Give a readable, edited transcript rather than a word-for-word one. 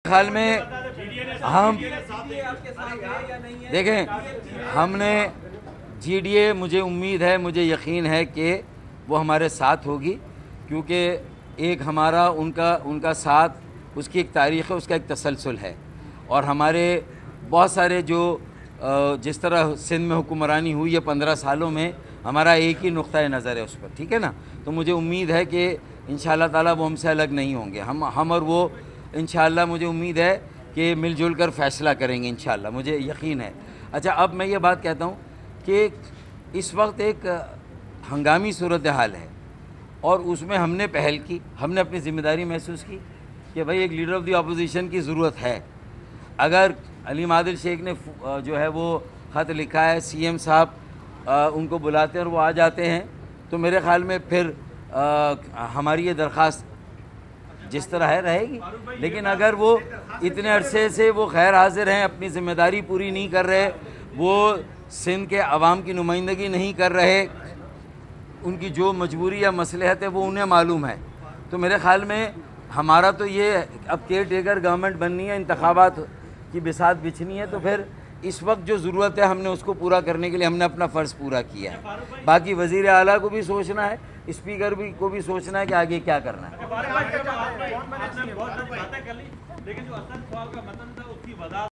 خیال میں ہم دیکھیں ہم نے جی ڈی اے، مجھے امید ہے، مجھے یقین ہے کہ وہ ہمارے ساتھ ہوگی، کیونکہ ایک ہمارا ان کا ساتھ، اس کی ایک تاریخ ہے، اس کا ایک تسلسل ہے، اور ہمارے بہت سارے جو جس طرح سندھ میں حکمرانی ہوئی ہے 15 سالوں میں، ہمارا ایک ہی نقطۂ نظر ہے اس پر، ٹھیک ہے نا؟ تو مجھے امید ہے کہ انشاءاللہ تعالیٰ وہ ہم سے الگ نہیں ہوں گے، ہم اور وہ انشاءاللہ مجھے امید ہے کہ مل جل کر فیصلہ کریں گے انشاءاللہ، مجھے یقین ہے۔ اچھا، اب میں یہ بات کہتا ہوں کہ اس وقت ایک ہنگامی صورتحال ہے، اور اس میں ہم نے پہل کی، ہم نے اپنی ذمہ داری محسوس کی کہ بھائی ایک لیڈر آف دی اپوزیشن کی ضرورت ہے۔ اگر علیم عادل شیخ نے جو ہے وہ خط لکھا ہے، سی ایم صاحب ان کو بلاتے ہیں اور وہ آ جاتے ہیں، تو میرے خیال میں پھر ہماری یہ درخواست جس طرح ہے رہے گی، لیکن اگر وہ اتنے عرصے سے وہ غیر حاضر ہیں، اپنی ذمہ داری پوری نہیں کر رہے، وہ سندھ کے عوام کی نمائندگی نہیں کر رہے، ان کی جو مجبوری یا مصلحت ہے وہ انہیں معلوم ہے، تو میرے خیال میں ہمارا تو یہ اب کیئر ٹیکر گورنمنٹ بننی ہے، انتخابات کی بساط بچھنی ہے، تو پھر اس وقت جو ضرورت ہے ہم نے اس کو پورا کرنے کے لیے ہم نے اپنا فرض پورا کیا ہے۔ باقی وزیر اعلیٰ کو بھی سوچنا ہے، اسپیکر کو بھی سوچنا ہے کہ آگے کیا کرنا ہے۔